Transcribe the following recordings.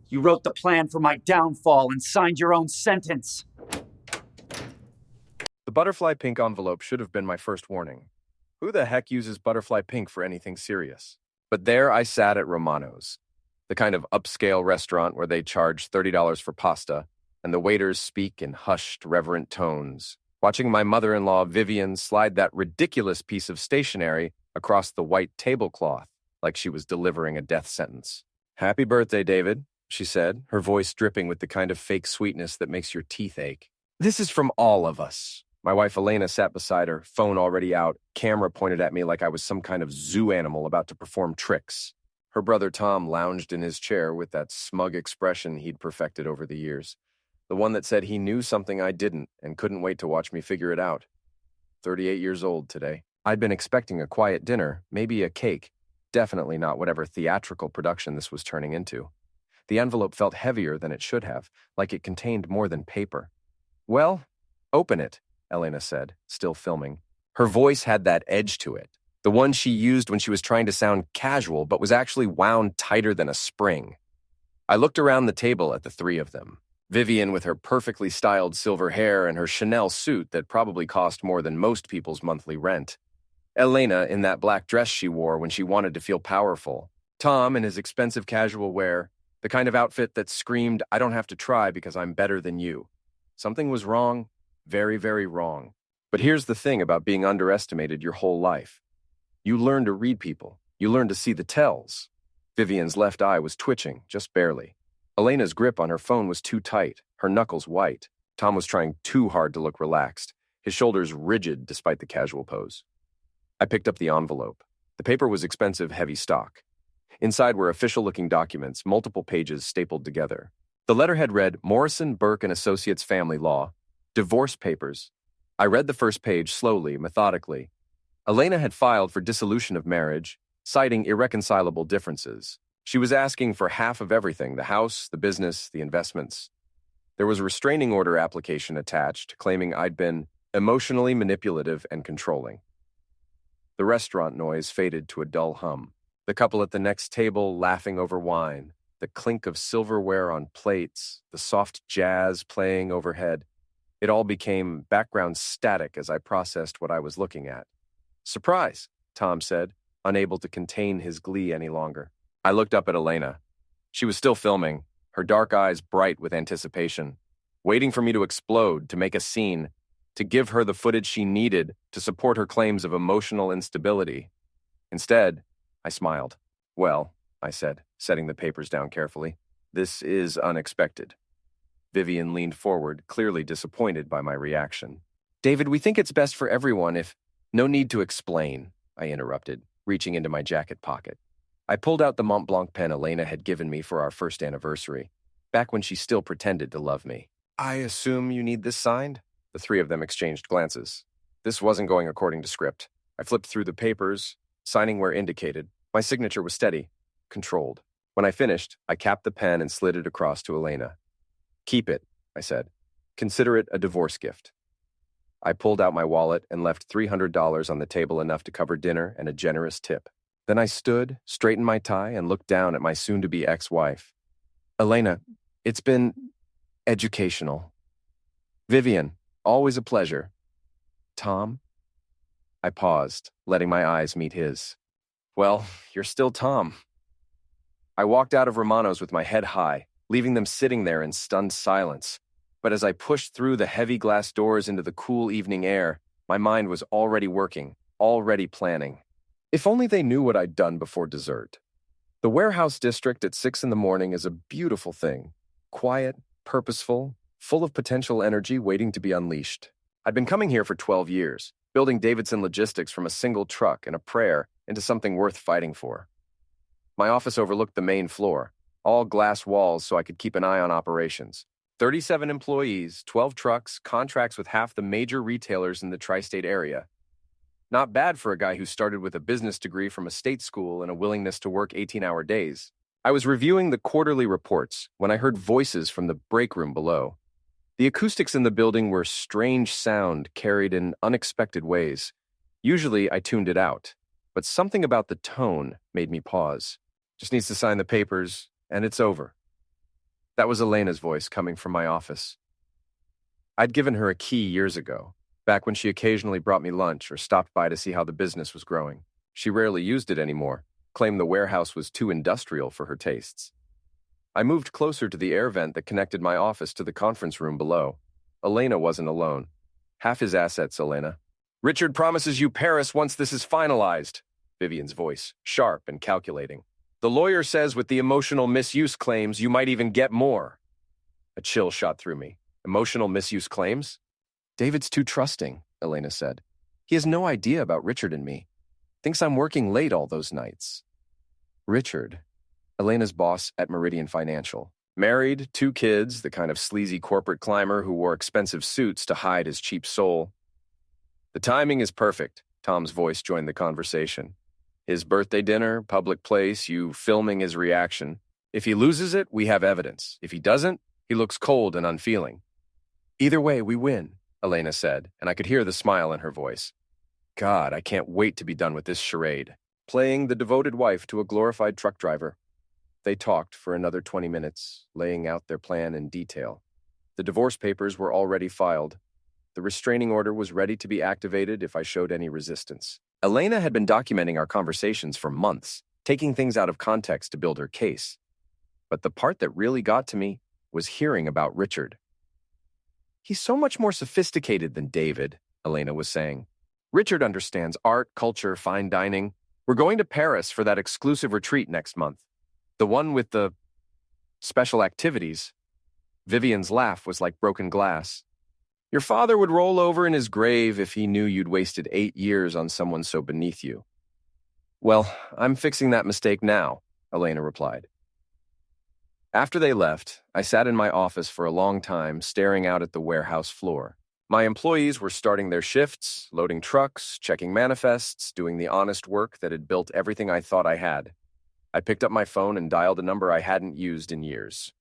You wrote the plan for my downfall and signed your own sentence. The butterfly pink envelope should have been my first warning. Who the heck uses butterfly pink for anything serious? But there I sat at Romano's, the kind of upscale restaurant where they charge $30 for pasta, and the waiters speak in hushed, reverent tones, watching my mother-in-law Vivian slide that ridiculous piece of stationery across the white tablecloth like she was delivering a death sentence. "Happy birthday, David," she said, her voice dripping with the kind of fake sweetness that makes your teeth ache. "This is from all of us." My wife Elena sat beside her, phone already out, camera pointed at me like I was some kind of zoo animal about to perform tricks. Her brother Tom lounged in his chair with that smug expression he'd perfected over the years, the one that said he knew something I didn't and couldn't wait to watch me figure it out. 38 years old today. I'd been expecting a quiet dinner, maybe a cake, definitely not whatever theatrical production this was turning into. The envelope felt heavier than it should have, like it contained more than paper. "Well, open it," Elena said, still filming. Her voice had that edge to it, the one she used when she was trying to sound casual but was actually wound tighter than a spring. I looked around the table at the three of them. Vivian with her perfectly styled silver hair and her Chanel suit that probably cost more than most people's monthly rent. Elena in that black dress she wore when she wanted to feel powerful. Tom in his expensive casual wear, the kind of outfit that screamed, "I don't have to try because I'm better than you." Something was wrong. Very, very wrong. But here's the thing about being underestimated your whole life. You learn to read people. You learn to see the tells. Vivian's left eye was twitching, just barely. Elena's grip on her phone was too tight, her knuckles white. Tom was trying too hard to look relaxed, his shoulders rigid despite the casual pose. I picked up the envelope. The paper was expensive, heavy stock. Inside were official-looking documents, multiple pages stapled together. The letterhead read, "Morrison, Burke & Associates Family Law. Divorce papers." I read the first page slowly, methodically. Elena had filed for dissolution of marriage, citing irreconcilable differences. She was asking for half of everything, the house, the business, the investments. There was a restraining order application attached, claiming I'd been emotionally manipulative and controlling. The restaurant noise faded to a dull hum. The couple at the next table laughing over wine, the clink of silverware on plates, the soft jazz playing overhead. It all became background static as I processed what I was looking at. "Surprise," Tom said, unable to contain his glee any longer. I looked up at Elena. She was still filming, her dark eyes bright with anticipation, waiting for me to explode, to make a scene, to give her the footage she needed to support her claims of emotional instability. Instead, I smiled. "Well," I said, setting the papers down carefully, "this is unexpected." Vivian leaned forward, clearly disappointed by my reaction. "David, we think it's best for everyone if—" "No need to explain," I interrupted, reaching into my jacket pocket. I pulled out the Mont Blanc pen Elena had given me for our first anniversary, back when she still pretended to love me. "I assume you need this signed?" The three of them exchanged glances. This wasn't going according to script. I flipped through the papers, signing where indicated. My signature was steady, controlled. When I finished, I capped the pen and slid it across to Elena. "Keep it," I said. "Consider it a divorce gift." I pulled out my wallet and left $300 on the table, enough to cover dinner and a generous tip. Then I stood, straightened my tie, and looked down at my soon-to-be ex-wife. "Elena, it's been educational." "Vivian, always a pleasure." "Tom?" I paused, letting my eyes meet his. "Well, you're still Tom." I walked out of Romano's with my head high, leaving them sitting there in stunned silence. But as I pushed through the heavy glass doors into the cool evening air, my mind was already working, already planning. If only they knew what I'd done before dessert. The warehouse district at 6 in the morning is a beautiful thing. Quiet, purposeful, full of potential energy waiting to be unleashed. I'd been coming here for 12 years, building Davidson Logistics from a single truck and a prayer into something worth fighting for. My office overlooked the main floor, all glass walls so I could keep an eye on operations. 37 employees, 12 trucks, contracts with half the major retailers in the tri-state area. Not bad for a guy who started with a business degree from a state school and a willingness to work 18-hour days. I was reviewing the quarterly reports when I heard voices from the break room below. The acoustics in the building were strange sound carried in unexpected ways. Usually I tuned it out, but something about the tone made me pause. "Just needs to sign the papers, and it's over." That was Elena's voice coming from my office. I'd given her a key years ago, back when she occasionally brought me lunch or stopped by to see how the business was growing. She rarely used it anymore, claimed the warehouse was too industrial for her tastes. I moved closer to the air vent that connected my office to the conference room below. Elena wasn't alone. Half his assets, Elena. Richard promises you Paris once this is finalized. Vivian's voice, sharp and calculating. The lawyer says with the emotional misuse claims, you might even get more. A chill shot through me. Emotional misuse claims? David's too trusting, Elena said. He has no idea about Richard and me. Thinks I'm working late all those nights. Richard, Elena's boss at Meridian Financial. Married, 2 kids, the kind of sleazy corporate climber who wore expensive suits to hide his cheap soul. The timing is perfect, Tom's voice joined the conversation. His birthday dinner, public place, you filming his reaction. If he loses it, we have evidence. If he doesn't, he looks cold and unfeeling. Either way, we win, Elena said, and I could hear the smile in her voice. God, I can't wait to be done with this charade. Playing the devoted wife to a glorified truck driver. They talked for another 20 minutes, laying out their plan in detail. The divorce papers were already filed. The restraining order was ready to be activated if I showed any resistance. Elena had been documenting our conversations for months, taking things out of context to build her case. But the part that really got to me was hearing about Richard. He's so much more sophisticated than David, Elena was saying. Richard understands art, culture, fine dining. We're going to Paris for that exclusive retreat next month. The one with the special activities. Vivian's laugh was like broken glass. Your father would roll over in his grave if he knew you'd wasted 8 years on someone so beneath you. Well, I'm fixing that mistake now, Elena replied. After they left, I sat in my office for a long time, staring out at the warehouse floor. My employees were starting their shifts, loading trucks, checking manifests, doing the honest work that had built everything I thought I had. I picked up my phone and dialed a number I hadn't used in years.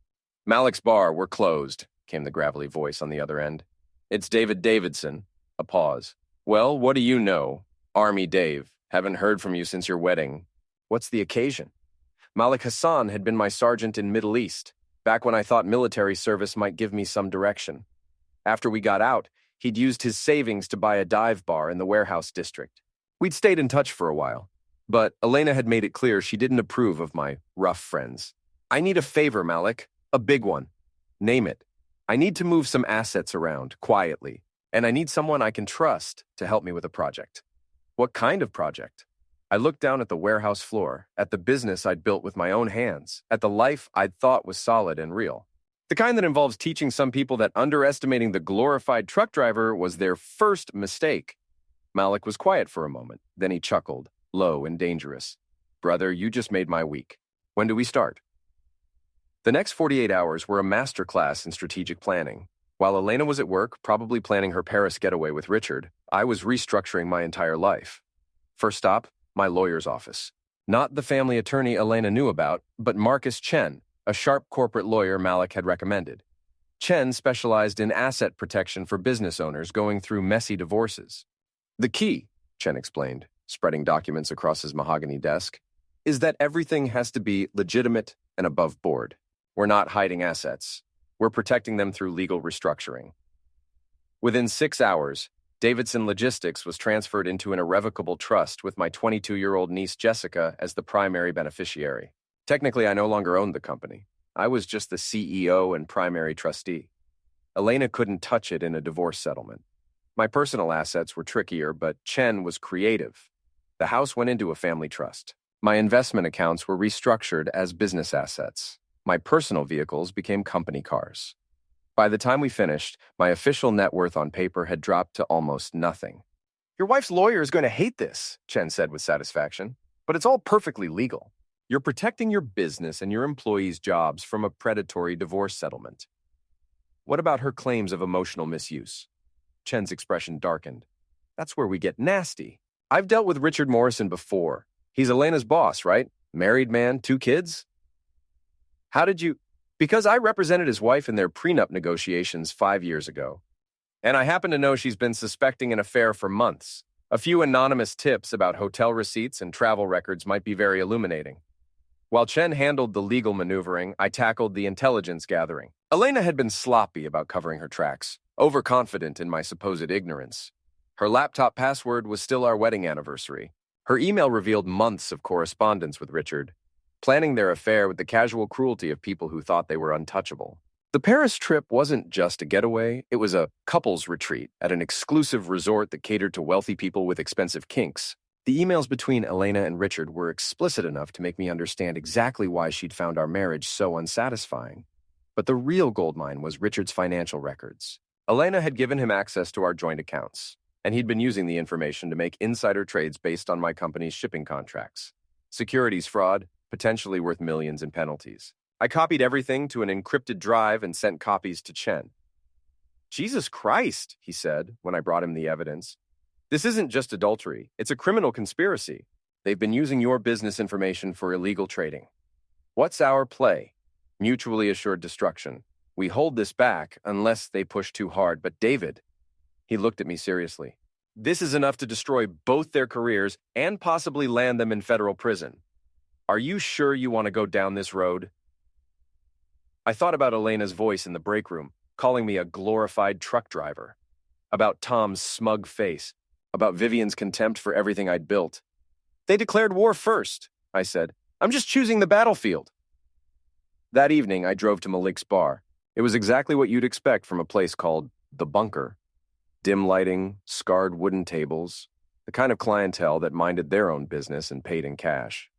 Malik's bar, we're closed, came the gravelly voice on the other end. It's David Davidson. A pause. Well, what do you know? Army Dave. Haven't heard from you since your wedding. What's the occasion? Malik Hassan had been my sergeant in Middle East, back when I thought military service might give me some direction. After we got out, he'd used his savings to buy a dive bar in the warehouse district. We'd stayed in touch for a while, but Elena had made it clear she didn't approve of my rough friends. I need a favor, Malik. A big one. Name it. I need to move some assets around, quietly, and I need someone I can trust to help me with a project. What kind of project? I looked down at the warehouse floor, at the business I'd built with my own hands, at the life I'd thought was solid and real. The kind that involves teaching some people that underestimating the glorified truck driver was their first mistake. Malik was quiet for a moment, then he chuckled, low and dangerous. Brother, you just made my week. When do we start? The next 48 hours were a masterclass in strategic planning. While Elena was at work, probably planning her Paris getaway with Richard, I was restructuring my entire life. First stop, my lawyer's office. Not the family attorney Elena knew about, but Marcus Chen, a sharp corporate lawyer Malik had recommended. Chen specialized in asset protection for business owners going through messy divorces. The key, Chen explained, spreading documents across his mahogany desk, is that everything has to be legitimate and above board. We're not hiding assets. We're protecting them through legal restructuring. Within 6 hours, Davidson Logistics was transferred into an irrevocable trust with my 22-year-old niece Jessica as the primary beneficiary. Technically, I no longer owned the company. I was just the CEO and primary trustee. Elena couldn't touch it in a divorce settlement. My personal assets were trickier, but Chen was creative. The house went into a family trust. My investment accounts were restructured as business assets. My personal vehicles became company cars. By the time we finished, my official net worth on paper had dropped to almost nothing. Your wife's lawyer is going to hate this, Chen said with satisfaction, but it's all perfectly legal. You're protecting your business and your employees' jobs from a predatory divorce settlement. What about her claims of emotional misuse? Chen's expression darkened. That's where we get nasty. I've dealt with Richard Morrison before. He's Elena's boss, right? Married man, 2 kids? How did you... Because I represented his wife in their prenup negotiations 5 years ago. And I happen to know she's been suspecting an affair for months. A few anonymous tips about hotel receipts and travel records might be very illuminating. While Chen handled the legal maneuvering, I tackled the intelligence gathering. Elena had been sloppy about covering her tracks, overconfident in my supposed ignorance. Her laptop password was still our wedding anniversary. Her email revealed months of correspondence with Richard, planning their affair with the casual cruelty of people who thought they were untouchable. The Paris trip wasn't just a getaway, it was a couples retreat at an exclusive resort that catered to wealthy people with expensive kinks. The emails between Elena and Richard were explicit enough to make me understand exactly why she'd found our marriage so unsatisfying. But the real goldmine was Richard's financial records. Elena had given him access to our joint accounts, and he'd been using the information to make insider trades based on my company's shipping contracts. Securities fraud, potentially worth millions in penalties. I copied everything to an encrypted drive and sent copies to Chen. "Jesus Christ," he said when I brought him the evidence. "This isn't just adultery, it's a criminal conspiracy. They've been using your business information for illegal trading. What's our play? Mutually assured destruction. We hold this back unless they push too hard, but David..." He looked at me seriously. "This is enough to destroy both their careers and possibly land them in federal prison. Are you sure you want to go down this road?" I thought about Elena's voice in the break room, calling me a glorified truck driver. About Tom's smug face. About Vivian's contempt for everything I'd built. "They declared war first," I said. "I'm just choosing the battlefield." That evening, I drove to Malik's bar. It was exactly what you'd expect from a place called The Bunker. Dim lighting, scarred wooden tables, the kind of clientele that minded their own business and paid in cash.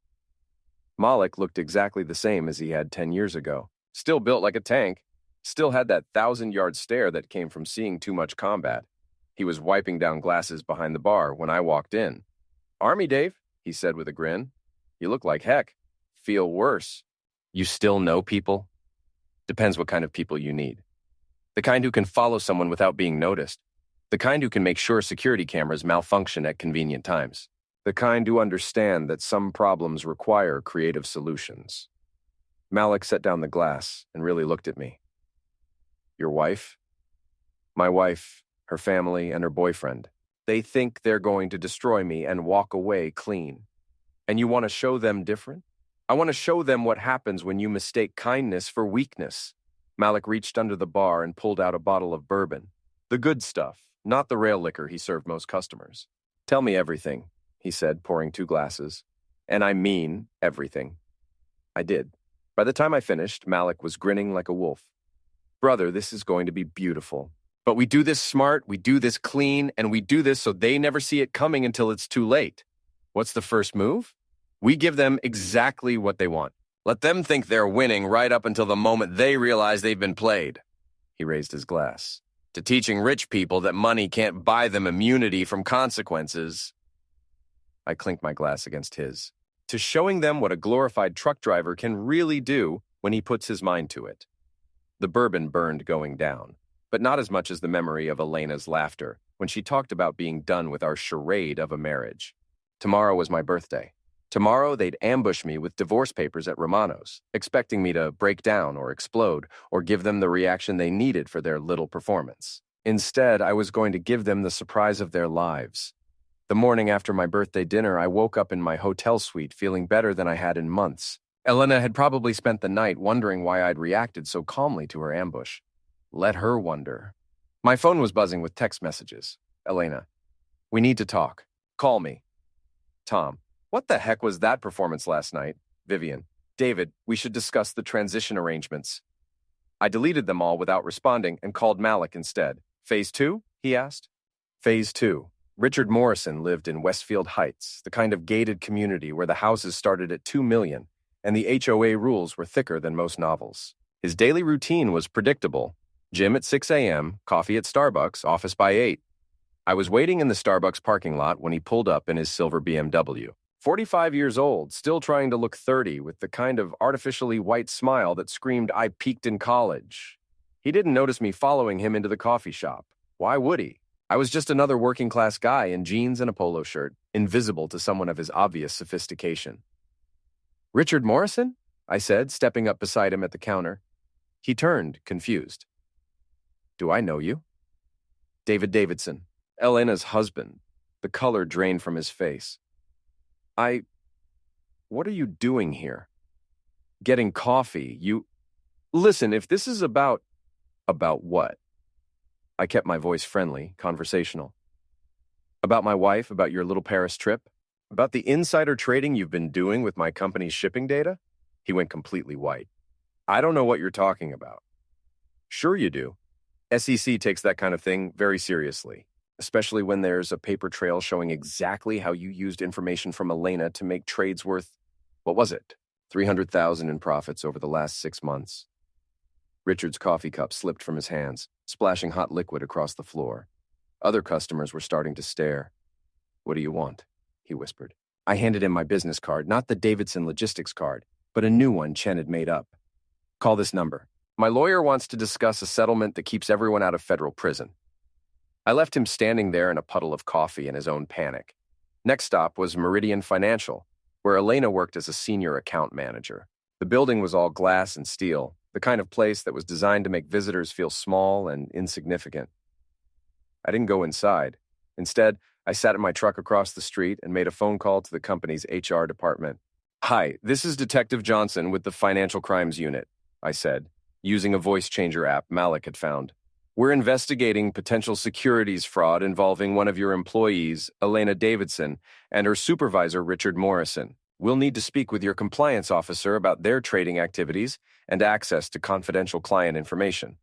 Malik looked exactly the same as he had 10 years ago. Still built like a tank. Still had that 1,000-yard stare that came from seeing too much combat. He was wiping down glasses behind the bar when I walked in. "Army, Dave," he said with a grin. "You look like heck. Feel worse. You still know people?" Depends what kind of people you need. The kind who can follow someone without being noticed. The kind who can make sure security cameras malfunction at convenient times. The kind who understand that some problems require creative solutions. Malik set down the glass and really looked at me. "Your wife?" "My wife, her family, and her boyfriend. They think they're going to destroy me and walk away clean. And you want to show them different? I want to show them what happens when you mistake kindness for weakness." Malik reached under the bar and pulled out a bottle of bourbon. The good stuff, not the rail liquor he served most customers. "Tell me everything," he said, pouring 2 glasses. "And I mean everything." I did. By the time I finished, Malik was grinning like a wolf. "Brother, this is going to be beautiful. But we do this smart, we do this clean, and we do this so they never see it coming until it's too late. What's the first move? We give them exactly what they want. Let them think they're winning right up until the moment they realize they've been played." He raised his glass. "To teaching rich people that money can't buy them immunity from consequences." I clinked my glass against his. "To showing them what a glorified truck driver can really do when he puts his mind to it." The bourbon burned going down, but not as much as the memory of Elena's laughter when she talked about being done with our charade of a marriage. Tomorrow was my birthday. Tomorrow they'd ambush me with divorce papers at Romano's, expecting me to break down or explode or give them the reaction they needed for their little performance. Instead, I was going to give them the surprise of their lives. The morning after my birthday dinner, I woke up in my hotel suite feeling better than I had in months. Elena had probably spent the night wondering why I'd reacted so calmly to her ambush. Let her wonder. My phone was buzzing with text messages. "Elena, we need to talk. Call me." Tom, "What the heck was that performance last night?" Vivian, "David, we should discuss the transition arrangements." I deleted them all without responding and called Malik instead. "Phase 2?" he asked. Phase 2. Richard Morrison lived in Westfield Heights, the kind of gated community where the houses started at $2 million, and the HOA rules were thicker than most novels. His daily routine was predictable. Gym at 6 a.m., coffee at Starbucks, office by 8. I was waiting in the Starbucks parking lot when he pulled up in his silver BMW. 45 years old, still trying to look 30 with the kind of artificially white smile that screamed, "I peaked in college." He didn't notice me following him into the coffee shop. Why would he? I was just another working-class guy in jeans and a polo shirt, invisible to someone of his obvious sophistication. "Richard Morrison?" I said, stepping up beside him at the counter. He turned, confused. "Do I know you?" "David Davidson, Elena's husband." The color drained from his face. What are you doing here?" Getting coffee, Listen, if this is about what? I kept my voice friendly, conversational. About my wife, about your little Paris trip? About the insider trading you've been doing with my company's shipping data? He went completely white. I don't know what you're talking about. Sure you do. SEC takes that kind of thing very seriously, especially when there's a paper trail showing exactly how you used information from Elena to make trades worth, what was it, $300,000 in profits over the last 6 months. Richard's coffee cup slipped from his hands, splashing hot liquid across the floor. Other customers were starting to stare. What do you want? He whispered. I handed him my business card, not the Davidson Logistics card, but a new one Chen had made up. Call this number. My lawyer wants to discuss a settlement that keeps everyone out of federal prison. I left him standing there in a puddle of coffee in his own panic. Next stop was Meridian Financial, where Elena worked as a senior account manager. The building was all glass and steel, the kind of place that was designed to make visitors feel small and insignificant. I didn't go inside. Instead, I sat in my truck across the street and made a phone call to the company's HR department. Hi, this is Detective Johnson with the Financial Crimes Unit, I said, using a voice changer app Malik had found. We're investigating potential securities fraud involving one of your employees, Elena Davidson, and her supervisor, Richard Morrison. We'll need to speak with your compliance officer about their trading activities and access to confidential client information.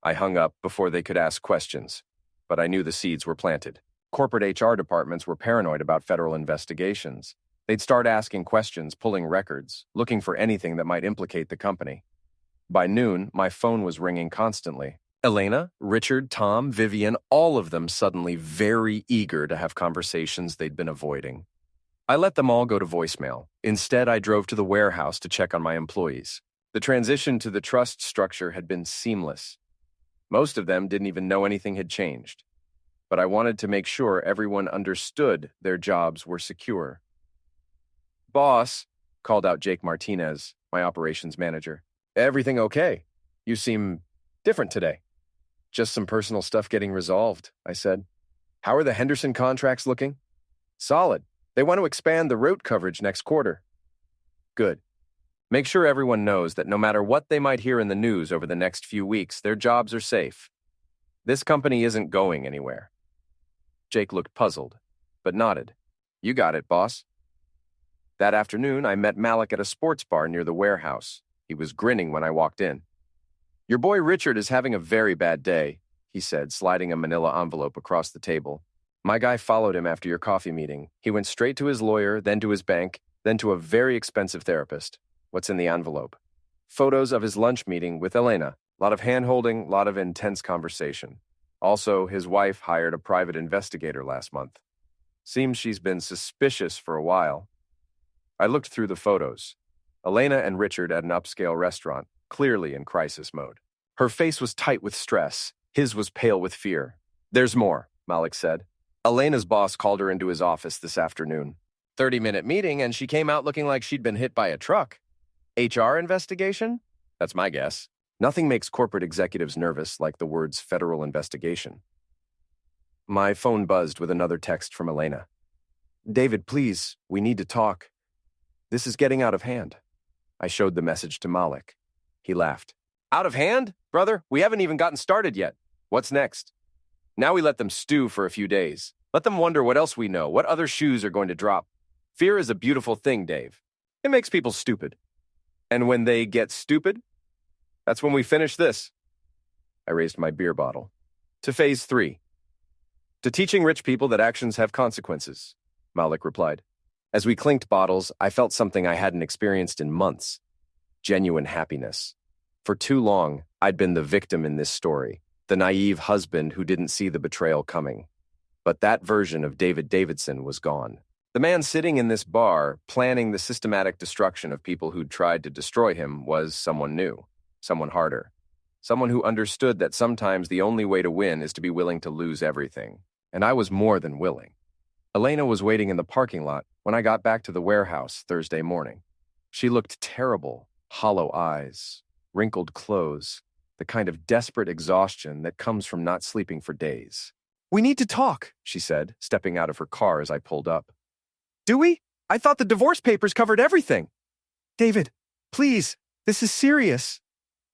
I hung up before they could ask questions, but I knew the seeds were planted. Corporate HR departments were paranoid about federal investigations. They'd start asking questions, pulling records, looking for anything that might implicate the company. By noon, my phone was ringing constantly. Elena, Richard, Tom, Vivian, all of them suddenly very eager to have conversations they'd been avoiding. I let them all go to voicemail. Instead, I drove to the warehouse to check on my employees. The transition to the trust structure had been seamless. Most of them didn't even know anything had changed. But I wanted to make sure everyone understood their jobs were secure. Boss, called out Jake Martinez, my operations manager. Everything okay? You seem different today. Just some personal stuff getting resolved, I said. How are the Henderson contracts looking? Solid. They want to expand the route coverage next quarter. Good. Make sure everyone knows that no matter what they might hear in the news over the next few weeks, their jobs are safe. This company isn't going anywhere. Jake looked puzzled, but nodded. You got it, boss. That afternoon, I met Malik at a sports bar near the warehouse. He was grinning when I walked in. Your boy Richard is having a very bad day, he said, sliding a manila envelope across the table. My guy followed him after your coffee meeting. He went straight to his lawyer, then to his bank, then to a very expensive therapist. What's in the envelope? Photos of his lunch meeting with Elena. A lot of hand-holding, a lot of intense conversation. Also, his wife hired a private investigator last month. Seems she's been suspicious for a while. I looked through the photos. Elena and Richard at an upscale restaurant, clearly in crisis mode. Her face was tight with stress. His was pale with fear. There's more, Malik said. Elena's boss called her into his office this afternoon. 30-minute meeting, and she came out looking like she'd been hit by a truck. HR investigation? That's my guess. Nothing makes corporate executives nervous like the words federal investigation. My phone buzzed with another text from Elena. David, please, we need to talk. This is getting out of hand. I showed the message to Malik. He laughed. Out of hand? Brother, we haven't even gotten started yet. What's next? Now we let them stew for a few days. Let them wonder what else we know, what other shoes are going to drop. Fear is a beautiful thing, Dave. It makes people stupid. And when they get stupid, that's when we finish this. I raised my beer bottle. To phase 3. To teaching rich people that actions have consequences, Malik replied. As we clinked bottles, I felt something I hadn't experienced in months. Genuine happiness. For too long, I'd been the victim in this story, the naive husband who didn't see the betrayal coming. But that version of David Davidson was gone. The man sitting in this bar, planning the systematic destruction of people who'd tried to destroy him, was someone new, someone harder, someone who understood that sometimes the only way to win is to be willing to lose everything. And I was more than willing. Elena was waiting in the parking lot when I got back to the warehouse Thursday morning. She looked terrible, hollow eyes, wrinkled clothes, the kind of desperate exhaustion that comes from not sleeping for days. We need to talk, she said, stepping out of her car as I pulled up. Do we? I thought the divorce papers covered everything. David, Please, this is serious.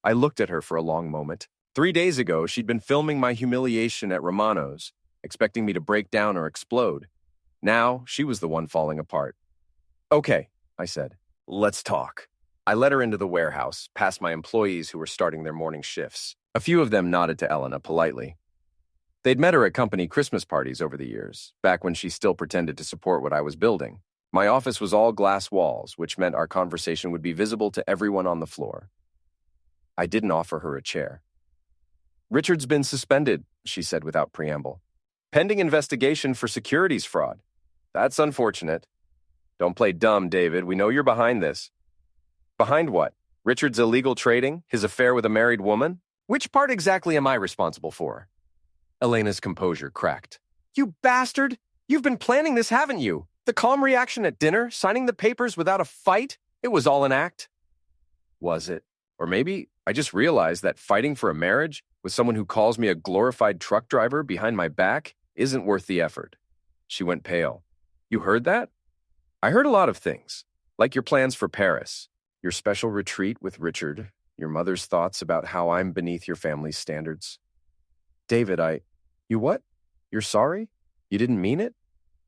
I looked at her for a long moment. 3 days ago, she'd been filming my humiliation at Romano's, expecting me to break down or explode. Now, she was the one falling apart. Okay, I said. Let's talk. I led her into the warehouse, past my employees who were starting their morning shifts. A few of them nodded to Elena politely. They'd met her at company Christmas parties over the years, back when she still pretended to support what I was building. My office was all glass walls, which meant our conversation would be visible to everyone on the floor. I didn't offer her a chair. Richard's been suspended, she said without preamble. Pending investigation for securities fraud. That's unfortunate. Don't play dumb, David. We know you're behind this. Behind what? Richard's illegal trading? His affair with a married woman? Which part exactly am I responsible for? Elena's composure cracked. You bastard! You've been planning this, haven't you? The calm reaction at dinner, signing the papers without a fight? It was all an act. Was it? Or maybe I just realized that fighting for a marriage with someone who calls me a glorified truck driver behind my back isn't worth the effort. She went pale. You heard that? I heard a lot of things, like your plans for Paris, your special retreat with Richard, your mother's thoughts about how I'm beneath your family's standards. David, You what? You're sorry? You didn't mean it?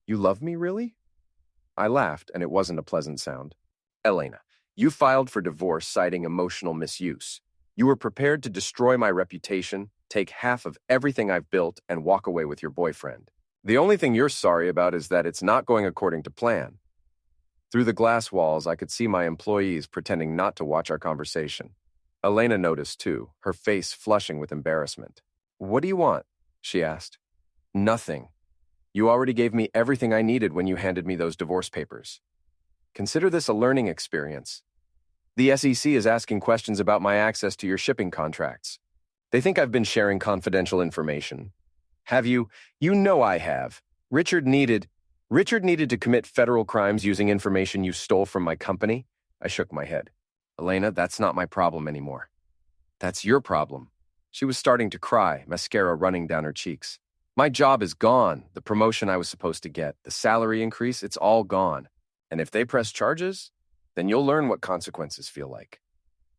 You love me, really? I laughed, and it wasn't a pleasant sound. Elena, you filed for divorce citing emotional misuse. You were prepared to destroy my reputation, take half of everything I've built, and walk away with your boyfriend. The only thing you're sorry about is that it's not going according to plan. Through the glass walls, I could see my employees pretending not to watch our conversation. Elena noticed, too, her face flushing with embarrassment. What do you want? She asked. Nothing. You already gave me everything I needed when you handed me those divorce papers. Consider this a learning experience. The SEC is asking questions about my access to your shipping contracts. They think I've been sharing confidential information. Have you? You know I have. Richard needed to commit federal crimes using information you stole from my company? I shook my head. Elena, that's not my problem anymore. That's your problem. She was starting to cry, mascara running down her cheeks. My job is gone. The promotion I was supposed to get, the salary increase, it's all gone. And if they press charges, then you'll learn what consequences feel like.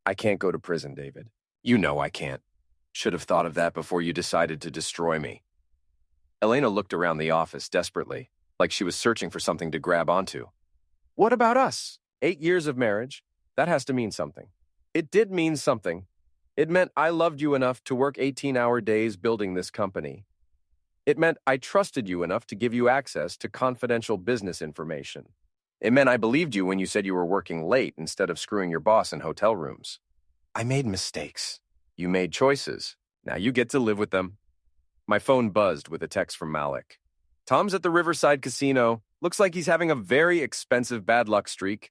I can't go to prison, David. You know I can't. Should have thought of that before you decided to destroy me. Elena looked around the office desperately, like she was searching for something to grab onto. What about us? 8 years of marriage? That has to mean something. It did mean something. It meant I loved you enough to work 18-hour days building this company. It meant I trusted you enough to give you access to confidential business information. It meant I believed you when you said you were working late instead of screwing your boss in hotel rooms. I made mistakes. You made choices. Now you get to live with them. My phone buzzed with a text from Malik. Tom's at the Riverside Casino. Looks like he's having a very expensive bad luck streak.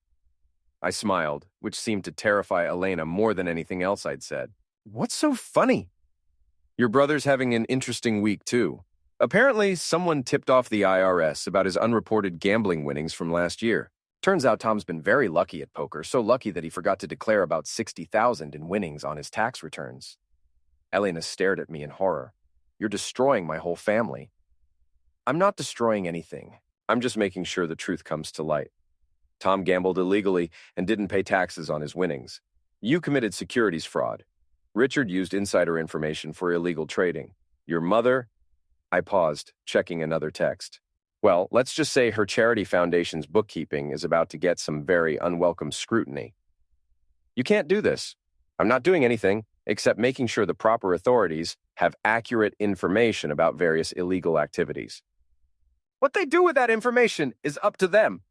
I smiled, which seemed to terrify Elena more than anything else I'd said. What's so funny? Your brother's having an interesting week, too. Apparently, someone tipped off the IRS about his unreported gambling winnings from last year. Turns out Tom's been very lucky at poker, so lucky that he forgot to declare about $60,000 in winnings on his tax returns. Elena stared at me in horror. You're destroying my whole family. I'm not destroying anything. I'm just making sure the truth comes to light. Tom gambled illegally and didn't pay taxes on his winnings. You committed securities fraud. Richard used insider information for illegal trading. Your mother... I paused, checking another text. Well, let's just say her charity foundation's bookkeeping is about to get some very unwelcome scrutiny. You can't do this. I'm not doing anything except making sure the proper authorities have accurate information about various illegal activities. What they do with that information is up to them.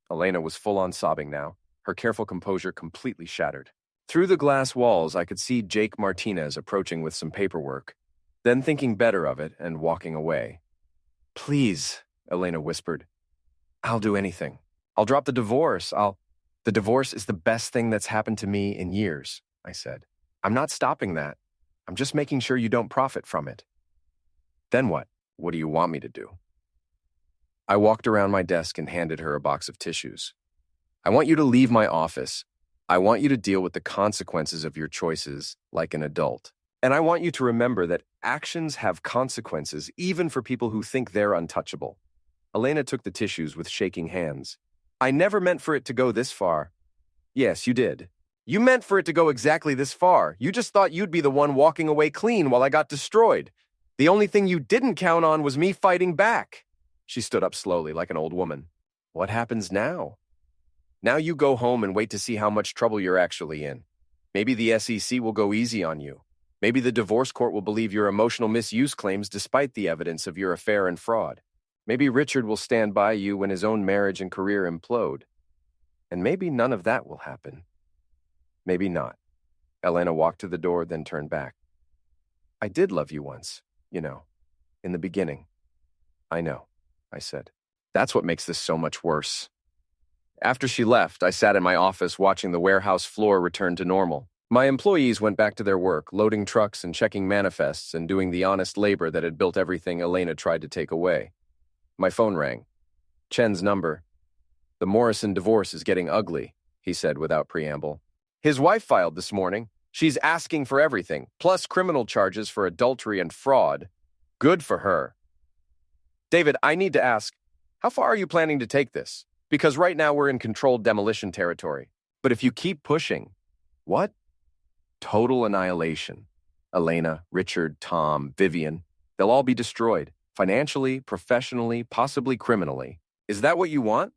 Elena was full-on sobbing now, her careful composure completely shattered. Through the glass walls, I could see Jake Martinez approaching with some paperwork, then thinking better of it and walking away. Please, Elena whispered. I'll do anything. I'll drop the divorce. The divorce is the best thing that's happened to me in years, I said. I'm not stopping that. I'm just making sure you don't profit from it. Then what? What do you want me to do? I walked around my desk and handed her a box of tissues. I want you to leave my office. I want you to deal with the consequences of your choices like an adult. And I want you to remember that actions have consequences even for people who think they're untouchable. Elena took the tissues with shaking hands. I never meant for it to go this far. Yes, you did. You meant for it to go exactly this far. You just thought you'd be the one walking away clean while I got destroyed. The only thing you didn't count on was me fighting back. She stood up slowly, like an old woman. What happens now? Now you go home and wait to see how much trouble you're actually in. Maybe the SEC will go easy on you. Maybe the divorce court will believe your emotional misuse claims despite the evidence of your affair and fraud. Maybe Richard will stand by you when his own marriage and career implode. And maybe none of that will happen. Maybe not. Elena walked to the door, then turned back. I did love you once, in the beginning. I know, I said. That's what makes this so much worse. After she left, I sat in my office watching the warehouse floor return to normal. My employees went back to their work, loading trucks and checking manifests and doing the honest labor that had built everything Elena tried to take away. My phone rang. Chen's number. The Morrison divorce is getting ugly, he said without preamble. His wife filed this morning. She's asking for everything, plus criminal charges for adultery and fraud. Good for her. David, I need to ask, how far are you planning to take this? Because right now we're in controlled demolition territory. But if you keep pushing, what? Total annihilation. Elena, Richard, Tom, Vivian, they'll all be destroyed. Financially, professionally, possibly criminally. Is that what you want?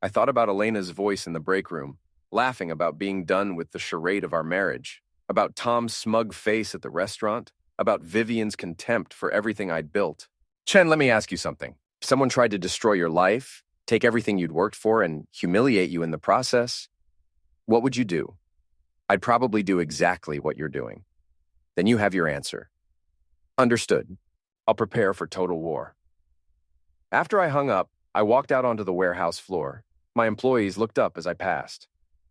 I thought about Elena's voice in the break room, laughing about being done with the charade of our marriage, about Tom's smug face at the restaurant, about Vivian's contempt for everything I'd built. Chen, let me ask you something. If someone tried to destroy your life, take everything you'd worked for, and humiliate you in the process, what would you do? I'd probably do exactly what you're doing. Then you have your answer. Understood. I'll prepare for total war. After I hung up, I walked out onto the warehouse floor. My employees looked up as I passed.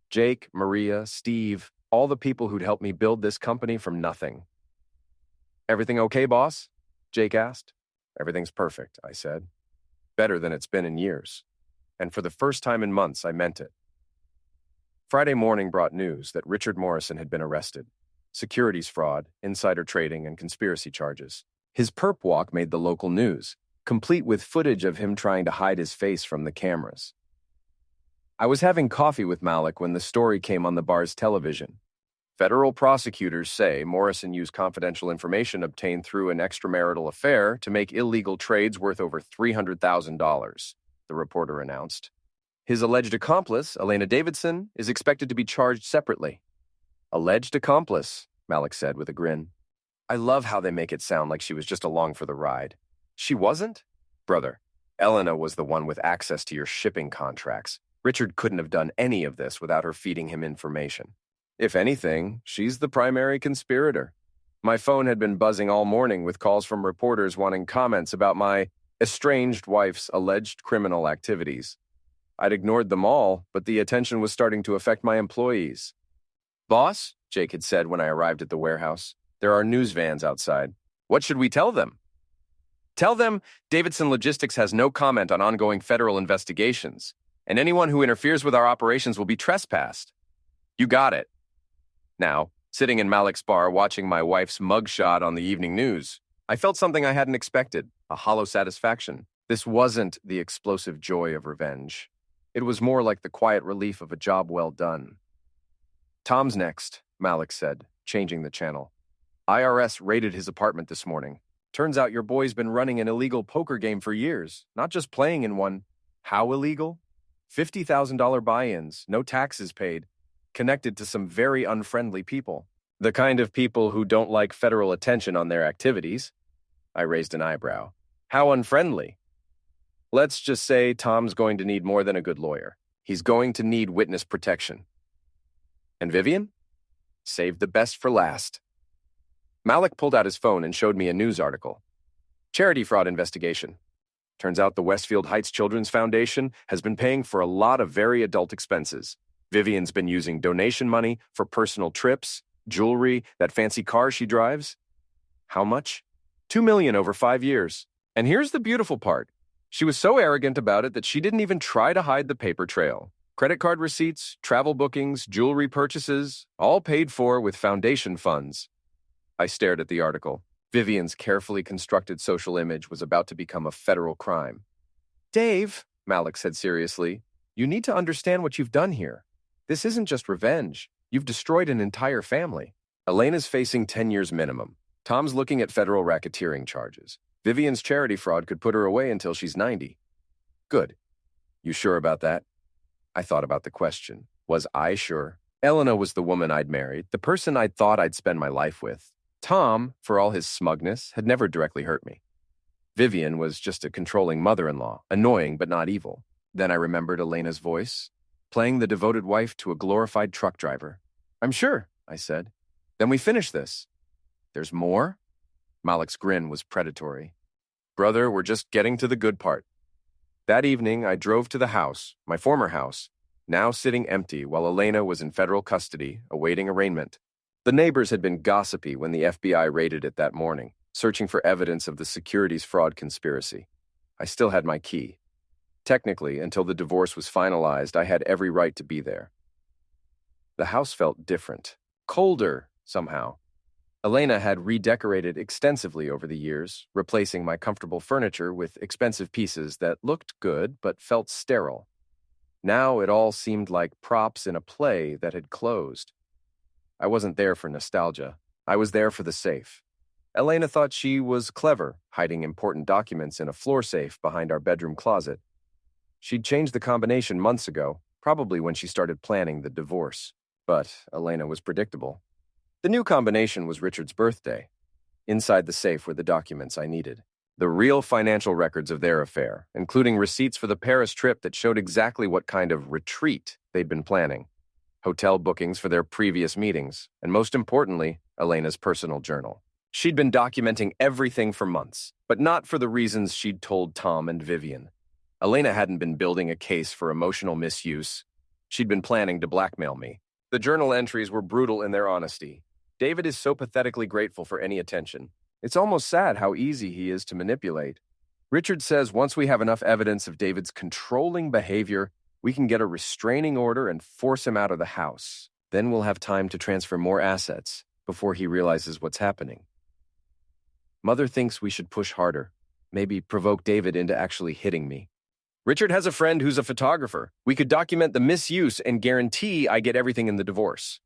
Jake, Maria, Steve, all the people who'd helped me build this company from nothing. Everything okay, boss? Jake asked. Everything's perfect, I said. Better than it's been in years. And for the first time in months, I meant it. Friday morning brought news that Richard Morrison had been arrested. Securities fraud, insider trading, and conspiracy charges. His perp walk made the local news, complete with footage of him trying to hide his face from the cameras. I was having coffee with Malik when the story came on the bar's television. Federal prosecutors say Morrison used confidential information obtained through an extramarital affair to make illegal trades worth over $300,000, the reporter announced. His alleged accomplice, Elena Davidson, is expected to be charged separately. Alleged accomplice, Malik said with a grin. I love how they make it sound like she was just along for the ride. She wasn't? Brother, Elena was the one with access to your shipping contracts. Richard couldn't have done any of this without her feeding him information. If anything, she's the primary conspirator. My phone had been buzzing all morning with calls from reporters wanting comments about my estranged wife's alleged criminal activities. I'd ignored them all, but the attention was starting to affect my employees. Boss, Jake had said when I arrived at the warehouse, there are news vans outside. What should we tell them? Tell them Davidson Logistics has no comment on ongoing federal investigations, and anyone who interferes with our operations will be trespassed. You got it. Now, sitting in Malik's bar watching my wife's mugshot on the evening news, I felt something I hadn't expected, a hollow satisfaction. This wasn't the explosive joy of revenge. It was more like the quiet relief of a job well done. Tom's next, Malik said, changing the channel. IRS raided his apartment this morning. Turns out your boy's been running an illegal poker game for years, not just playing in one. How illegal? $50,000 buy-ins, no taxes paid, connected to some very unfriendly people. The kind of people who don't like federal attention on their activities. I raised an eyebrow. How unfriendly? Let's just say Tom's going to need more than a good lawyer. He's going to need witness protection. And Vivian? Saved the best for last. Malik pulled out his phone and showed me a news article. Charity fraud investigation. Turns out the Westfield Heights Children's Foundation has been paying for a lot of very adult expenses. Vivian's been using donation money for personal trips, jewelry, that fancy car she drives. How much? $2 million over 5 years. And here's the beautiful part. She was so arrogant about it that she didn't even try to hide the paper trail. Credit card receipts, travel bookings, jewelry purchases, all paid for with foundation funds. I stared at the article. Vivian's carefully constructed social image was about to become a federal crime. Dave, Malik said seriously, you need to understand what you've done here. This isn't just revenge. You've destroyed an entire family. Elena's facing 10 years minimum. Tom's looking at federal racketeering charges. Vivian's charity fraud could put her away until she's 90. Good. You sure about that? I thought about the question. Was I sure? Elena was the woman I'd married, the person I'd thought I'd spend my life with. Tom, for all his smugness, had never directly hurt me. Vivian was just a controlling mother-in-law, annoying but not evil. Then I remembered Elena's voice, playing the devoted wife to a glorified truck driver. I'm sure, I said. Then we finish this. There's more? Malik's grin was predatory. Brother, we're just getting to the good part. That evening, I drove to the house, my former house, now sitting empty while Elena was in federal custody, awaiting arraignment. The neighbors had been gossipy when the FBI raided it that morning, searching for evidence of the securities fraud conspiracy. I still had my key. Technically, until the divorce was finalized, I had every right to be there. The house felt different, colder, somehow. Elena had redecorated extensively over the years, replacing my comfortable furniture with expensive pieces that looked good but felt sterile. Now it all seemed like props in a play that had closed. I wasn't there for nostalgia. I was there for the safe. Elena thought she was clever, hiding important documents in a floor safe behind our bedroom closet. She'd changed the combination months ago, probably when she started planning the divorce. But Elena was predictable. The new combination was Richard's birthday. Inside the safe were the documents I needed. The real financial records of their affair, including receipts for the Paris trip that showed exactly what kind of retreat they'd been planning, hotel bookings for their previous meetings, and most importantly, Elena's personal journal. She'd been documenting everything for months, but not for the reasons she'd told Tom and Vivian. Elena hadn't been building a case for emotional misuse. She'd been planning to blackmail me. The journal entries were brutal in their honesty. David is so pathetically grateful for any attention. It's almost sad how easy he is to manipulate. Richard says once we have enough evidence of David's controlling behavior, we can get a restraining order and force him out of the house. Then we'll have time to transfer more assets before he realizes what's happening. Mother thinks we should push harder, maybe provoke David into actually hitting me. Richard has a friend who's a photographer. We could document the misuse and guarantee I get everything in the divorce.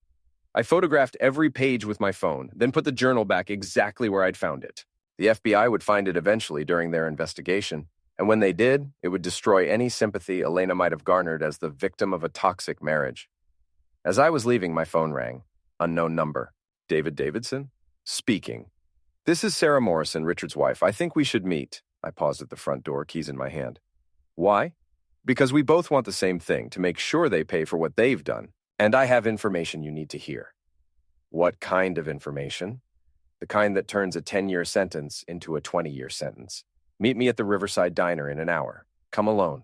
I photographed every page with my phone, then put the journal back exactly where I'd found it. The FBI would find it eventually during their investigation, and when they did, it would destroy any sympathy Elena might have garnered as the victim of a toxic marriage. As I was leaving, my phone rang. Unknown number. David Davidson? Speaking. This is Sarah Morrison, Richard's wife. I think we should meet. I paused at the front door, keys in my hand. Why? Because we both want the same thing, to make sure they pay for what they've done. And I have information you need to hear. What kind of information? The kind that turns a 10-year sentence into a 20-year sentence. Meet me at the Riverside Diner in an hour. Come alone.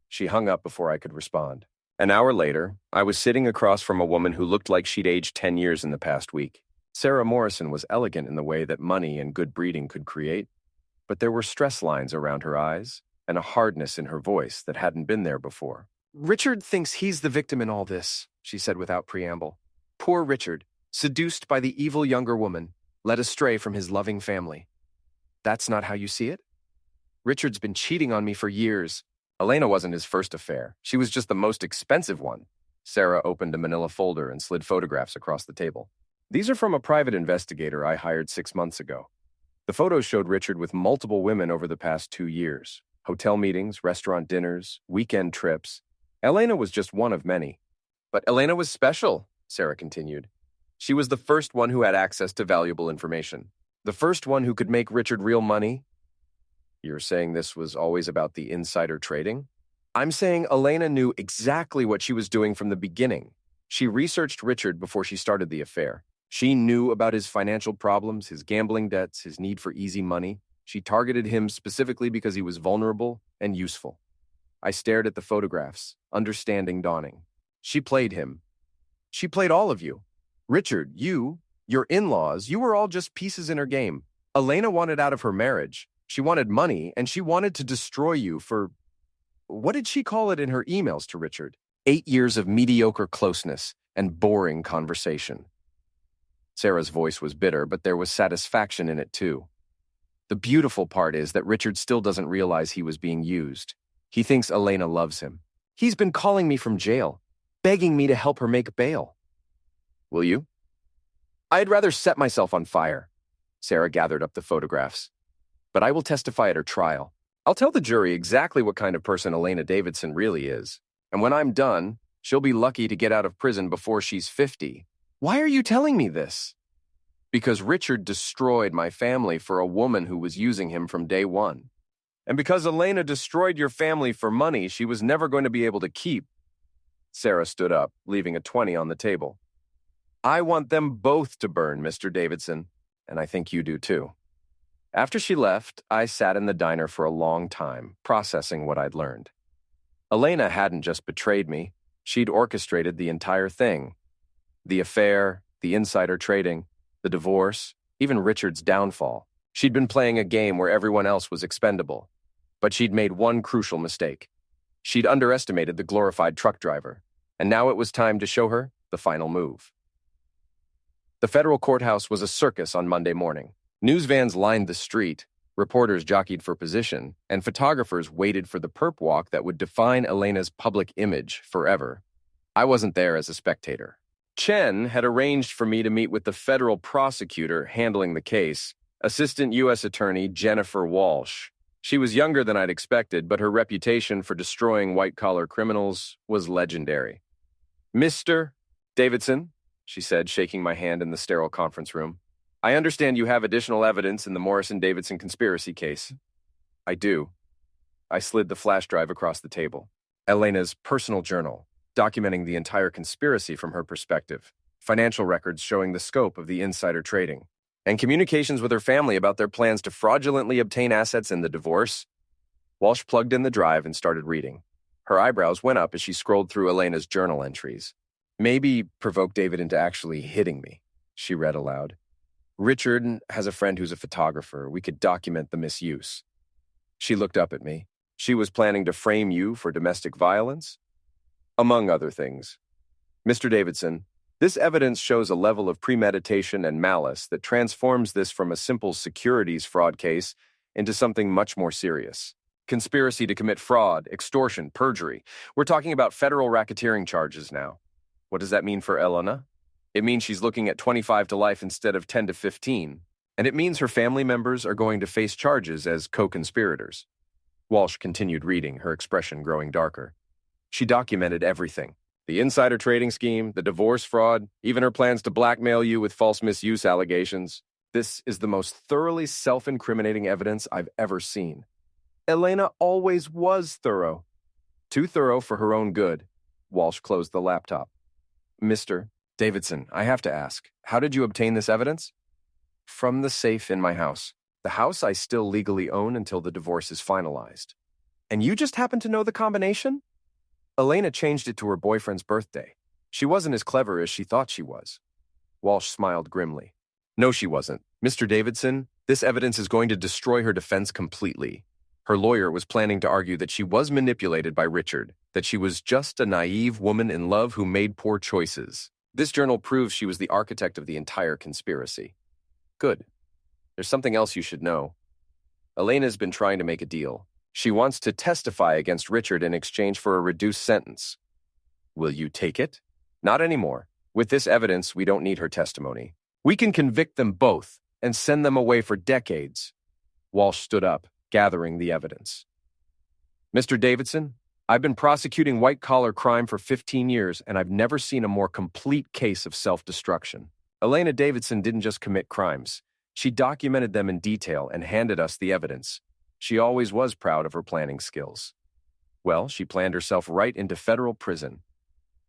She hung up before I could respond. An hour later, I was sitting across from a woman who looked like she'd aged 10 years in the past week. Sarah Morrison was elegant in the way that money and good breeding could create, but there were stress lines around her eyes and a hardness in her voice that hadn't been there before. Richard thinks he's the victim in all this, she said without preamble. Poor Richard, seduced by the evil younger woman, led astray from his loving family. That's not how you see it? Richard's been cheating on me for years. Elena wasn't his first affair. She was just the most expensive one. Sarah opened a manila folder and slid photographs across the table. These are from a private investigator I hired 6 months ago. The photos showed Richard with multiple women over the past 2 years. Hotel meetings, restaurant dinners, weekend trips. Elena was just one of many. But Elena was special, Sarah continued. She was the first one who had access to valuable information. The first one who could make Richard real money. You're saying this was always about the insider trading? I'm saying Elena knew exactly what she was doing from the beginning. She researched Richard before she started the affair. She knew about his financial problems, his gambling debts, his need for easy money. She targeted him specifically because he was vulnerable and useful. I stared at the photographs, understanding dawning. She played him. She played all of you. Richard, you, your in-laws, you were all just pieces in her game. Elena wanted out of her marriage. She wanted money, and she wanted to destroy you for... What did she call it in her emails to Richard? 8 years of mediocre closeness and boring conversation. Sarah's voice was bitter, but there was satisfaction in it too. The beautiful part is that Richard still doesn't realize he was being used. He thinks Elena loves him. He's been calling me from jail. begging me to help her make bail. Will you? I'd rather set myself on fire. Sarah gathered up the photographs. But I will testify at her trial. I'll tell the jury exactly what kind of person Elena Davidson really is. And when I'm done, she'll be lucky to get out of prison before she's 50. Why are you telling me this? Because Richard destroyed my family for a woman who was using him from day one. And because Elena destroyed your family for money she was never going to be able to keep. Sarah stood up, leaving a 20 on the table. I want them both to burn, Mr. Davidson, and I think you do too. After she left, I sat in the diner for a long time, processing what I'd learned. Elena hadn't just betrayed me, she'd orchestrated the entire thing. The affair, the insider trading, the divorce, even Richard's downfall. She'd been playing a game where everyone else was expendable. But she'd made one crucial mistake. She'd underestimated the glorified truck driver, and now it was time to show her the final move. The federal courthouse was a circus on Monday morning. News vans lined the street, reporters jockeyed for position, and photographers waited for the perp walk that would define Elena's public image forever. I wasn't there as a spectator. Chen had arranged for me to meet with the federal prosecutor handling the case, Assistant U.S. Attorney Jennifer Walsh. She was younger than I'd expected, but her reputation for destroying white-collar criminals was legendary. Mr. Davidson, she said, shaking my hand in the sterile conference room. I understand you have additional evidence in the Morrison-Davidson conspiracy case. I do. I slid the flash drive across the table. Elena's personal journal, documenting the entire conspiracy from her perspective, financial records showing the scope of the insider trading, and communications with her family about their plans to fraudulently obtain assets in the divorce. Walsh plugged in the drive and started reading. Her eyebrows went up as she scrolled through Elena's journal entries. Maybe provoke David into actually hitting me, she read aloud. Richard has a friend who's a photographer. We could document the misuse. She looked up at me. She was planning to frame you for domestic violence? Among other things. Mr. Davidson, this evidence shows a level of premeditation and malice that transforms this from a simple securities fraud case into something much more serious. Conspiracy to commit fraud, extortion, perjury. We're talking about federal racketeering charges now. What does that mean for Elena? It means she's looking at 25 to life instead of 10 to 15, and it means her family members are going to face charges as co-conspirators. Walsh continued reading, her expression growing darker. She documented everything. The insider trading scheme, the divorce fraud, even her plans to blackmail you with false misuse allegations. This is the most thoroughly self-incriminating evidence I've ever seen. Elena always was thorough. Too thorough for her own good. Walsh closed the laptop. Mr. Davidson, I have to ask, how did you obtain this evidence? From the safe in my house. The house I still legally own until the divorce is finalized. And you just happen to know the combination? Elena changed it to her boyfriend's birthday. She wasn't as clever as she thought she was. Walsh smiled grimly. No, she wasn't. Mr. Davidson, this evidence is going to destroy her defense completely. Her lawyer was planning to argue that she was manipulated by Richard, that she was just a naive woman in love who made poor choices. This journal proves she was the architect of the entire conspiracy. Good. There's something else you should know. Elena's been trying to make a deal. She wants to testify against Richard in exchange for a reduced sentence. Will you take it? Not anymore. With this evidence, we don't need her testimony. We can convict them both and send them away for decades. Walsh stood up, gathering the evidence. Mr. Davidson, I've been prosecuting white-collar crime for 15 years, and I've never seen a more complete case of self-destruction. Elena Davidson didn't just commit crimes. She documented them in detail and handed us the evidence. She always was proud of her planning skills. Well, she planned herself right into federal prison.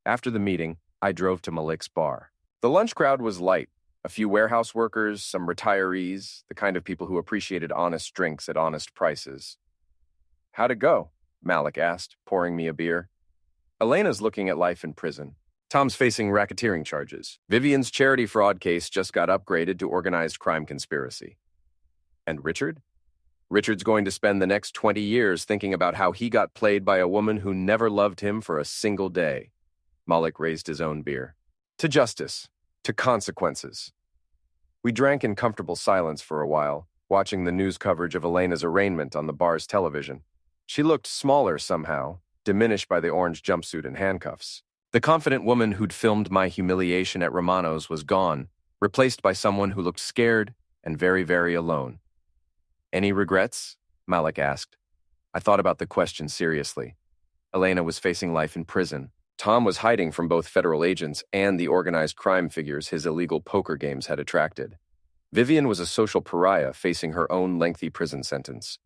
After the meeting, I drove to Malik's bar. The lunch crowd was light. A few warehouse workers, some retirees, the kind of people who appreciated honest drinks at honest prices. How'd it go? Malik asked, pouring me a beer. Elena's looking at life in prison. Tom's facing racketeering charges. Vivian's charity fraud case just got upgraded to organized crime conspiracy. And Richard? Richard's going to spend the next 20 years thinking about how he got played by a woman who never loved him for a single day. Malik raised his own beer. To justice. To consequences. We drank in comfortable silence for a while, watching the news coverage of Elena's arraignment on the bar's television. She looked smaller somehow, diminished by the orange jumpsuit and handcuffs. The confident woman who'd filmed my humiliation at Romano's was gone, replaced by someone who looked scared and very, very alone. Any regrets? Malik asked. I thought about the question seriously. Elena was facing life in prison. Tom was hiding from both federal agents and the organized crime figures his illegal poker games had attracted. Vivian was a social pariah facing her own lengthy prison sentence.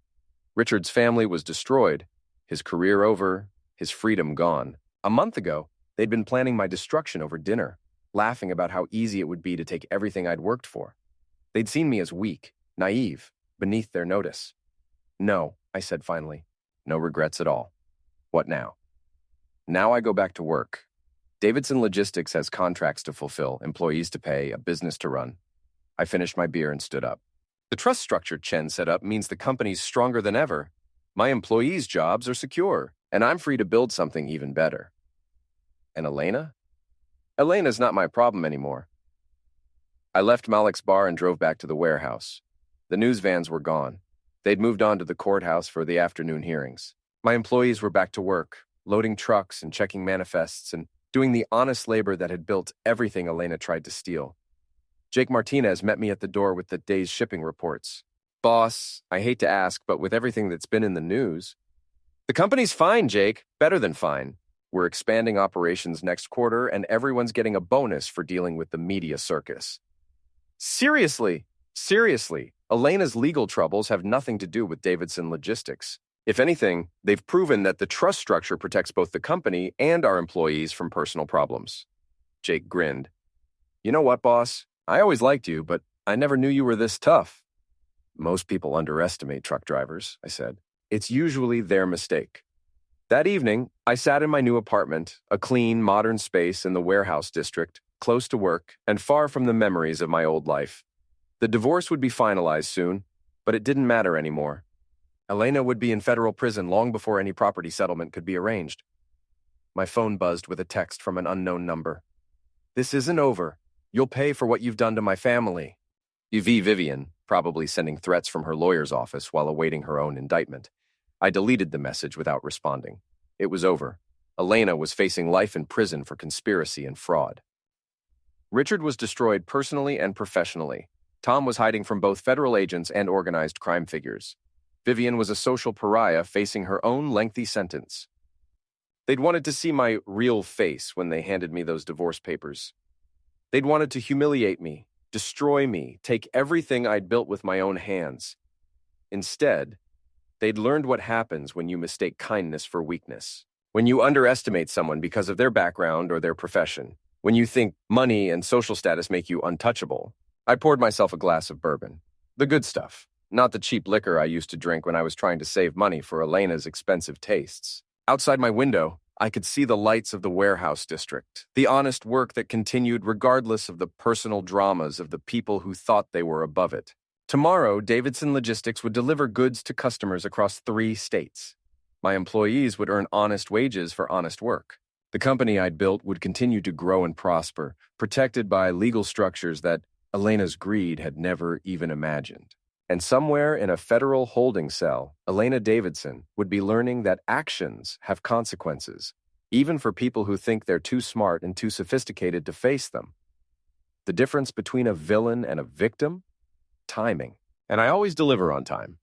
Richard's family was destroyed, his career over, his freedom gone. A month ago, they'd been planning my destruction over dinner, laughing about how easy it would be to take everything I'd worked for. They'd seen me as weak, naive, beneath their notice. No, I said finally. No regrets at all. What now? Now I go back to work. Davidson Logistics has contracts to fulfill, employees to pay, a business to run. I finished my beer and stood up. The trust structure Chen set up means the company's stronger than ever. My employees' jobs are secure, and I'm free to build something even better. And Elena? Elena's not my problem anymore. I left Malik's bar and drove back to the warehouse. The news vans were gone. They'd moved on to the courthouse for the afternoon hearings. My employees were back to work, loading trucks and checking manifests and doing the honest labor that had built everything Elena tried to steal. Jake Martinez met me at the door with the day's shipping reports. Boss, I hate to ask, but with everything that's been in the news... The company's fine, Jake. Better than fine. We're expanding operations next quarter, and everyone's getting a bonus for dealing with the media circus. Seriously, Elena's legal troubles have nothing to do with Davidson Logistics. If anything, they've proven that the trust structure protects both the company and our employees from personal problems. Jake grinned. You know what, boss? I always liked you, but I never knew you were this tough. Most people underestimate truck drivers, I said. It's usually their mistake. That evening, I sat in my new apartment, a clean, modern space in the warehouse district, close to work and far from the memories of my old life. The divorce would be finalized soon, but it didn't matter anymore. Elena would be in federal prison long before any property settlement could be arranged. My phone buzzed with a text from an unknown number. This isn't over. You'll pay for what you've done to my family. Vivian, probably sending threats from her lawyer's office while awaiting her own indictment. I deleted the message without responding. It was over. Elena was facing life in prison for conspiracy and fraud. Richard was destroyed personally and professionally. Tom was hiding from both federal agents and organized crime figures. Vivian was a social pariah facing her own lengthy sentence. They'd wanted to see my real face when they handed me those divorce papers. They'd wanted to humiliate me, destroy me, take everything I'd built with my own hands. Instead, they'd learned what happens when you mistake kindness for weakness, when you underestimate someone because of their background or their profession, when you think money and social status make you untouchable. I poured myself a glass of bourbon. The good stuff, not the cheap liquor I used to drink when I was trying to save money for Elena's expensive tastes. Outside my window, I could see the lights of the warehouse district, the honest work that continued regardless of the personal dramas of the people who thought they were above it. Tomorrow, Davidson Logistics would deliver goods to customers across 3 states. My employees would earn honest wages for honest work. The company I'd built would continue to grow and prosper, protected by legal structures that Elena's greed had never even imagined. And somewhere in a federal holding cell, Elena Davidson would be learning that actions have consequences, even for people who think they're too smart and too sophisticated to face them. The difference between a villain and a victim? Timing. And I always deliver on time.